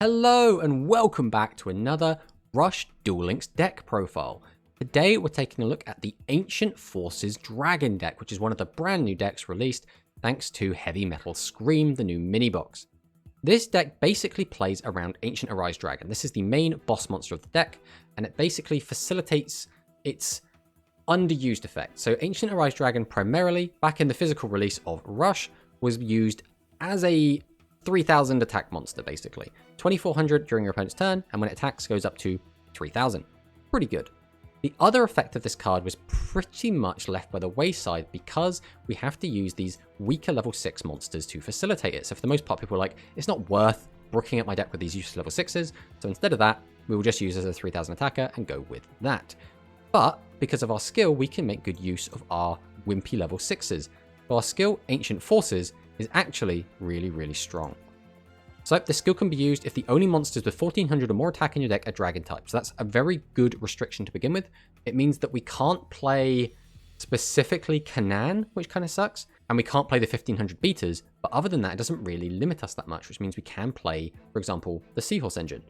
Hello and welcome back to another Rush Duel Links deck profile. Today we're taking a look at the Ancient Forces Dragon deck, which is one of the brand new decks released thanks to Heavy Metal Scream, the new mini box. This deck basically plays around Ancient Arise Dragon. This is the main boss monster of the deck, and it basically facilitates its underused effect. So Ancient Arise Dragon primarily, back in the physical release of Rush, was used as a 3000 attack monster, basically. 2400 during your opponent's turn, and when it attacks goes up to 3000. Pretty good. The other effect of this card was pretty much left by the wayside because we have to use these weaker level 6 monsters to facilitate it. So for the most part, people are like, it's not worth brooking up my deck with these useless level 6s. So instead of that, we will just use it as a 3000 attacker and go with that. But because of our skill, we can make good use of our wimpy level 6s. So our skill, Ancient Forces, is actually really strong. So this skill can be used if the only monsters with 1400 or more attack in your deck are dragon types. So that's a very good restriction to begin with. It means that we can't play specifically Canaan, which kind of sucks, and we can't play the 1500 beaters, but other than that, it doesn't really limit us that much, which means we can play, for example, the Seahorse engine.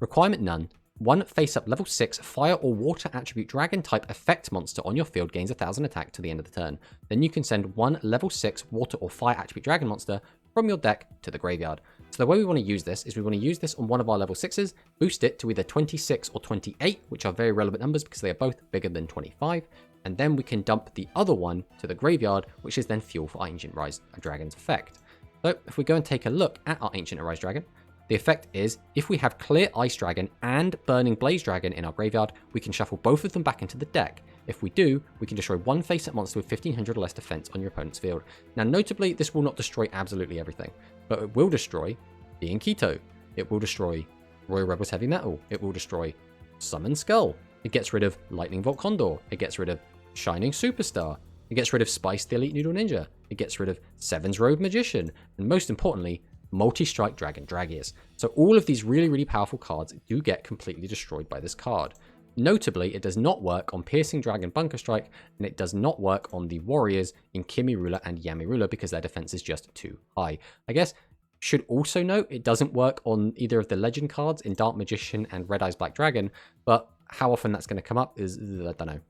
Requirement none. One face-up level 6 fire or water attribute dragon type effect monster on your field gains 1000 attack to the end of the turn. Then you can send one level 6 water or fire attribute dragon monster from your deck to the graveyard. So the way we want to use this is we want to use this on one of our level 6s, boost it to either 26 or 28, which are very relevant numbers because they are both bigger than 25, and then we can dump the other one to the graveyard, which is then fuel for Ancient Arise Dragon's effect. So if we go and take a look at our Ancient Arise Dragon, the effect is, if we have Clear Ice Dragon and Burning Blaze Dragon in our graveyard, we can shuffle both of them back into the deck. If we do, we can destroy one face-up monster with 1500 or less defense on your opponent's field. Now notably, this will not destroy absolutely everything, but it will destroy Being Keto. It will destroy Royal Rebels Heavy Metal. It will destroy Summon Skull. It gets rid of Lightning Volt Condor. It gets rid of Shining Superstar. It gets rid of Spice the Elite Noodle Ninja. It gets rid of Seven's Robe Magician. And most importantly, Multi-Strike Dragon Dragius. So all of these really powerful cards do get completely destroyed by this card. Notably, it does not work on Piercing Dragon Bunker Strike, and it does not work on the Warriors in Kimirula and Yamirula because their defense is just too high. I guess, should also note, it doesn't work on either of the Legend cards in Dark Magician and Red Eyes Black Dragon, but how often that's going to come up is, I don't know.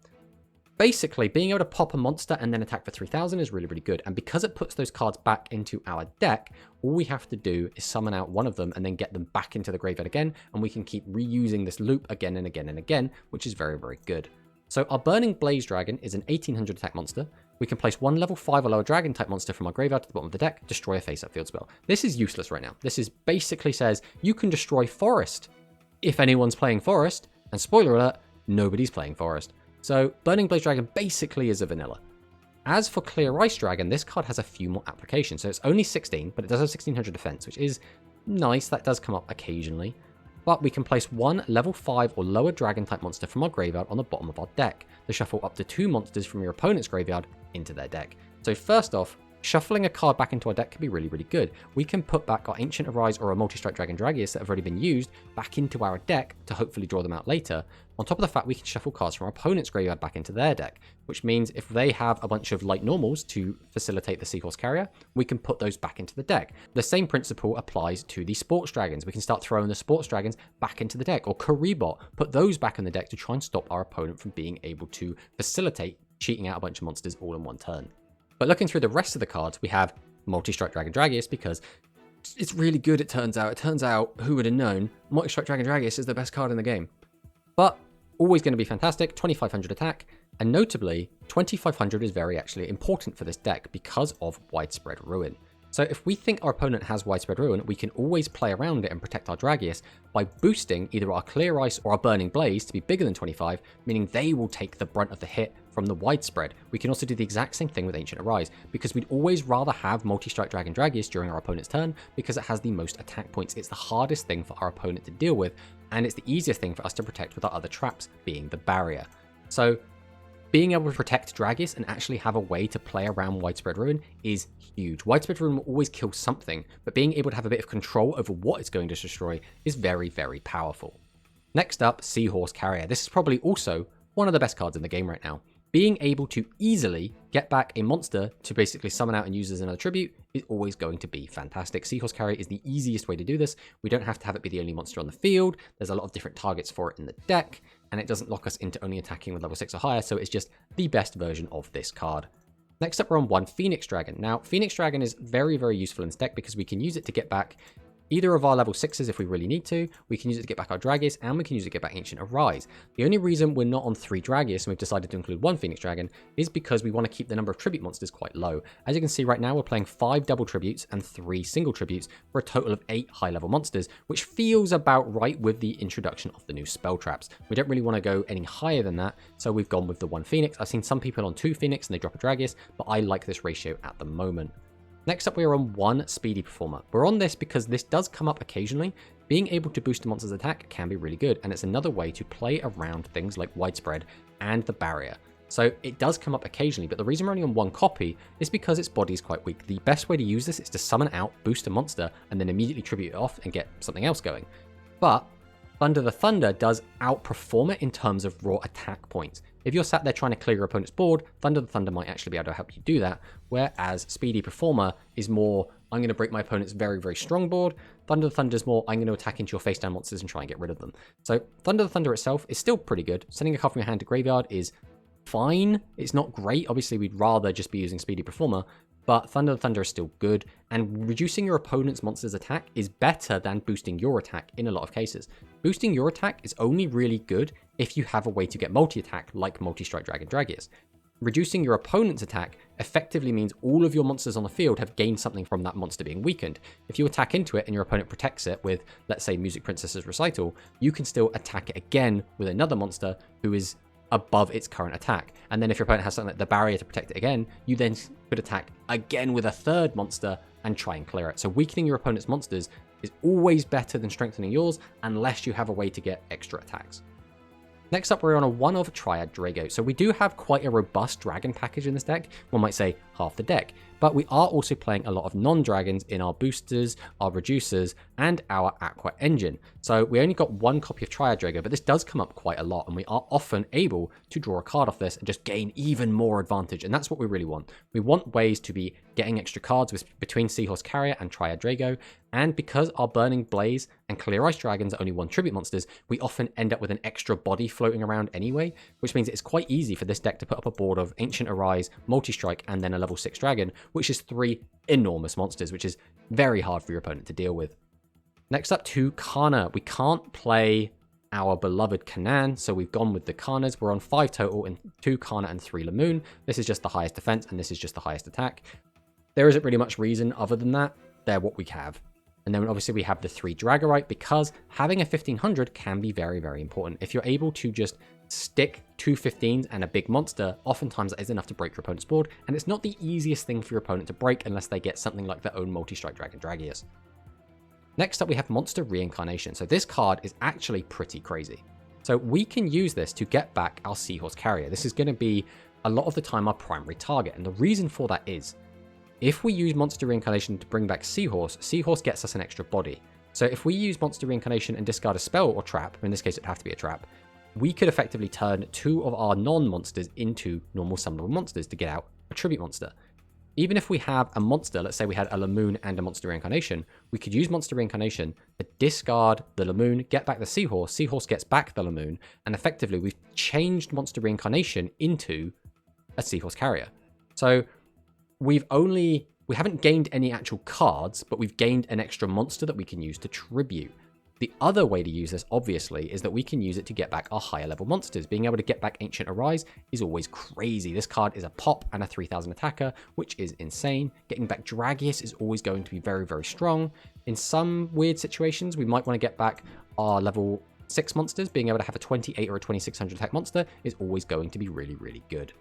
Basically, being able to pop a monster and then attack for 3000 is really good. And because it puts those cards back into our deck, all we have to do is summon out one of them and then get them back into the graveyard again. And we can keep reusing this loop again and again, which is very good. So our Burning Blaze Dragon is an 1800 attack monster. We can place one level 5 or lower dragon type monster from our graveyard to the bottom of the deck, destroy a face-up field spell. This is useless right now. This is basically says you can destroy Forest if anyone's playing Forest. And spoiler alert, nobody's playing Forest. So Burning Blaze Dragon basically is a vanilla. As for Clear Ice Dragon, this card has a few more applications. So it's only 16, but it does have 1600 defense, which is nice. That does come up occasionally. But we can place one level 5 or lower dragon type monster from our graveyard on the bottom of our deck to shuffle up to 2 monsters from your opponent's graveyard into their deck. So first off, shuffling a card back into our deck can be really good. We can put back our Ancient Arise or a Multi-Strike Dragon Dragius that have already been used back into our deck to hopefully draw them out later. On top of the fact we can shuffle cards from our opponent's graveyard back into their deck, which means if they have a bunch of light normals to facilitate the Seahorse Carrier, we can put those back into the deck. The same principle applies to the Sports Dragons. We can start throwing the Sports Dragons back into the deck, or Karibot, put those back in the deck to try and stop our opponent from being able to facilitate cheating out a bunch of monsters all in one turn. But looking through the rest of the cards, we have Multi-Strike Dragon Dragius because it's really good, it turns out. It turns out, who would have known, Multi-Strike Dragon Dragius is the best card in the game. But always going to be fantastic, 2500 attack, and notably, 2500 is very actually important for this deck because of Widespread Ruin. So if we think our opponent has Widespread Ruin, we can always play around it and protect our Dragius by boosting either our Clear Ice or our Burning Blaze to be bigger than 25, meaning they will take the brunt of the hit from the Widespread. We can also do the exact same thing with Ancient Arise, because we'd always rather have Multi-Strike Dragon Dragius during our opponent's turn because it has the most attack points. It's the hardest thing for our opponent to deal with, and it's the easiest thing for us to protect with our other traps, being the barrier. So being able to protect Dragius and actually have a way to play around Widespread Ruin is huge. Widespread Ruin will always kill something, but being able to have a bit of control over what it's going to destroy is very powerful. Next up, Seahorse Carrier. This is probably also one of the best cards in the game right now. being able to easily get back a monster to basically summon out and use as another tribute is always going to be fantastic. Seahorse Carrier is the easiest way to do this. We don't have to have it be the only monster on the field. There's a lot of different targets for it in the deck, and it doesn't lock us into only attacking with level 6 or higher, so it's just the best version of this card. Next up, we're on 1 Phoenix Dragon. Now, Phoenix Dragon is very, very useful in this deck because we can use it to get back either of our level 6s if we really need to, we can use it to get back our Dragius, and we can use it to get back Ancient Arise. The only reason we're not on 3 Dragius and we've decided to include 1 Phoenix Dragon is because we want to keep the number of tribute monsters quite low. As you can see right now, we're playing 5 double tributes and 3 single tributes for a total of 8 high-level monsters, which feels about right with the introduction of the new spell traps. We don't really want to go any higher than that, so we've gone with the 1 Phoenix. I've seen some people on 2 Phoenix and they drop a Dragius, but I like this ratio at the moment. Next up, we are on 1 Speedy Performer. We're on this because this does come up occasionally. Being able to boost a monster's attack can be really good, and it's another way to play around things like Widespread and the Barrier. So it does come up occasionally, but the reason we're only on 1 copy is because its body is quite weak. The best way to use this is to summon out, boost a monster, and then immediately tribute it off and get something else going. But Thunder the Thunder does outperform it in terms of raw attack points. If you're sat there trying to clear your opponent's board, Thunder the Thunder might actually be able to help you do that, whereas Speedy Performer is more, I'm going to break my opponent's very, very strong board. Thunder the Thunder is more, I'm going to attack into your face down monsters and try and get rid of them. So Thunder the Thunder itself is still pretty good. Sending a card from your hand to graveyard is fine. It's not great. Obviously, we'd rather just be using Speedy Performer, but Thunder the Thunder is still good, and reducing your opponent's monster's attack is better than boosting your attack in a lot of cases. Boosting your attack is only really good if you have a way to get multi-attack like Multi-Strike Dragon Dragius. Reducing your opponent's attack effectively means all of your monsters on the field have gained something from that monster being weakened. If you attack into it and your opponent protects it with, let's say, Music Princess's Recital, you can still attack it again with another monster who is above its current attack. And then if your opponent has something like the Barrier to protect it again, you then could attack again with a third monster and try and clear it. So weakening your opponent's monsters is always better than strengthening yours unless you have a way to get extra attacks. Next up, we're on a 1 of Triad Drago. So we do have quite a robust dragon package in this deck. One might say half the deck, but we are also playing a lot of non-dragons in our boosters, our reducers, and our Aqua engine. So we only got 1 copy of Triad Drago, but this does come up quite a lot, and we are often able to draw a card off this and just gain even more advantage, and that's what we really want. We want ways to be getting extra cards between Seahorse Carrier and Triad Drago, and because our Burning Blaze and Clear Ice Dragons are only 1 tribute monsters, we often end up with an extra body floating around anyway, which means it's quite easy for this deck to put up a board of Ancient Arise, Multi-Strike, and then a level 6 dragon, which is 3 enormous monsters, which is very hard for your opponent to deal with. Next up, 2 Kana. We can't play our beloved Kanan, so we've gone with the Kanas. We're on 5 total in 2 Kana and 3 Lamoon. This is just the highest defense, and this is just the highest attack. There isn't really much reason other than that. They're what we have. And then obviously we have the 3 Dragorite, because having a 1500 can be very, very important. If you're able to just stick 2 15s and a big monster, oftentimes that is enough to break your opponent's board, and it's not the easiest thing for your opponent to break unless they get something like their own Multi-Strike Dragon Dragius. Next up, we have Monster Reincarnation. So this card is actually pretty crazy. So we can use this to get back our Seahorse Carrier. This is going to be a lot of the time our primary target, and the reason for that is if we use Monster Reincarnation to bring back Seahorse, Seahorse gets us an extra body. So if we use Monster Reincarnation and discard a spell or trap, in this case it'd have to be a trap, we could effectively turn 2 of our non-monsters into normal summonable monsters to get out a tribute monster. Even if we have a monster, let's say we had a Lamoon and a Monster Reincarnation, we could use Monster Reincarnation to discard the Lamoon, get back the Seahorse, Seahorse gets back the Lamoon, and effectively we've changed Monster Reincarnation into a Seahorse Carrier. So we haven't gained any actual cards, but we've gained an extra monster that we can use to tribute. The other way to use this, obviously, is that we can use it to get back our higher level monsters. Being able to get back Ancient Arise is always crazy. This card is a pop and a 3000 attacker, which is insane. Getting back Dragius is always going to be very, very strong. In some weird situations, we might want to get back our level 6 monsters. Being able to have a 28 or a 2600 attack monster is always going to be really, really good.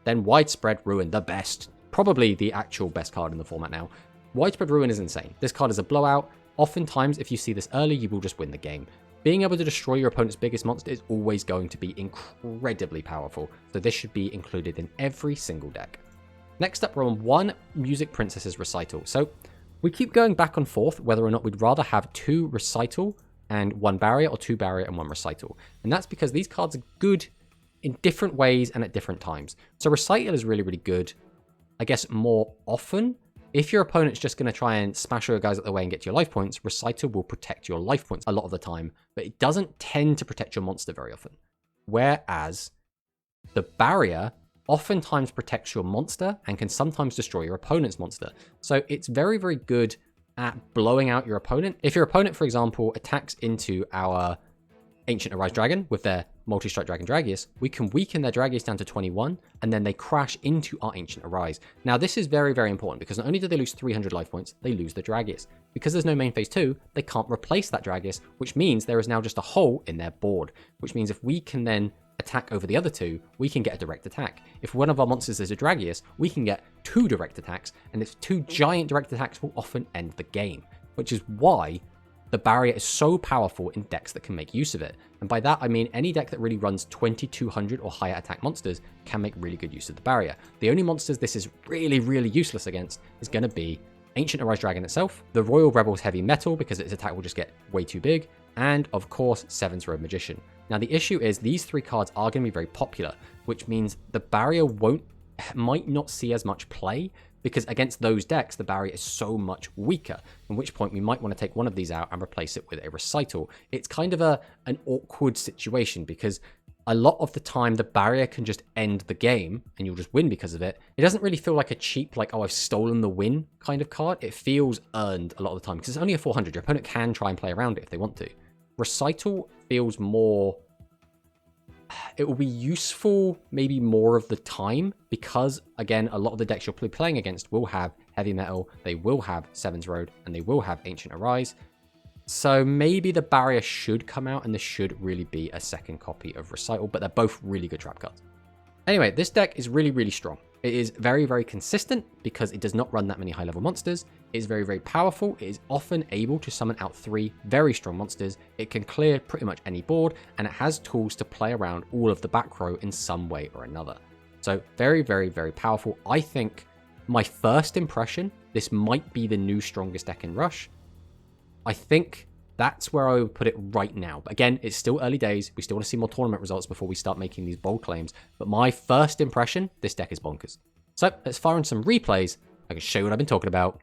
Then Widespread Ruin, the best. Probably the actual best card in the format now. Widespread Ruin is insane. This card is a blowout. Oftentimes, if you see this early, you will just win the game. Being able to destroy your opponent's biggest monster is always going to be incredibly powerful, so this should be included in every single deck. Next up, we're on 1 Music Princess's Recital. So we keep going back and forth whether or not we'd rather have 2 Recital and 1 Barrier, or 2 Barrier and 1 Recital. And that's because these cards are good in different ways and at different times. So Recital is really, really good, I guess, more often. If your opponent's just going to try and smash your guys out the way and get to your life points, Recital will protect your life points a lot of the time, but it doesn't tend to protect your monster very often. Whereas the Barrier oftentimes protects your monster and can sometimes destroy your opponent's monster. So it's very, very good at blowing out your opponent. If your opponent, for example, attacks into our Ancient Arise Dragon with their Multi-Strike Dragon Dragius, we can weaken their Dragius down to 21, and then they crash into our Ancient Arise. Now, this is very, very important, because not only do they lose 300 life points, they lose the Dragius. Because there's no main phase 2, they can't replace that Dragius, which means there is now just a hole in their board, which means if we can then attack over the other two, we can get a direct attack. If one of our monsters is a Dragius, we can get 2 direct attacks, and its 2 giant direct attacks will often end the game, which is why the Barrier is so powerful in decks that can make use of it. And by that, I mean any deck that really runs 2200 or higher attack monsters can make really good use of the Barrier. The only monsters this is really, really useless against is going to be Ancient Arise Dragon itself, the Royal Rebels Heavy Metal, because its attack will just get way too big, and of course, Seven's Road Magician. Now, the issue is these 3 cards are going to be very popular, which means the Barrier might not see as much play, because against those decks, the Barrier is so much weaker, at which point we might want to take one of these out and replace it with a Recital. It's kind of an awkward situation, because a lot of the time the Barrier can just end the game and you'll just win because of it. It doesn't really feel like a cheap, like, oh, I've stolen the win kind of card. It feels earned a lot of the time, because it's only a 400. Your opponent can try and play around it if they want to. Recital feels more... It will be useful maybe more of the time, because, again, a lot of the decks you'll be playing against will have Heavy Metal, they will have Seven's Road, and they will have Ancient Arise. So maybe the Barrier should come out, and this should really be a second copy of Recital, but they're both really good trap cards. Anyway, this deck is really, really strong. It is very, very consistent because it does not run that many high-level monsters. It is very, very powerful. It is often able to summon out 3 very strong monsters. It can clear pretty much any board, and it has tools to play around all of the back row in some way or another. So very, very, very powerful. I think my first impression, this might be the new strongest deck in Rush. I think that's where I would put it right now. But again, it's still early days. We still want to see more tournament results before we start making these bold claims. But my first impression, this deck is bonkers. So let's fire in some replays. I can show you what I've been talking about.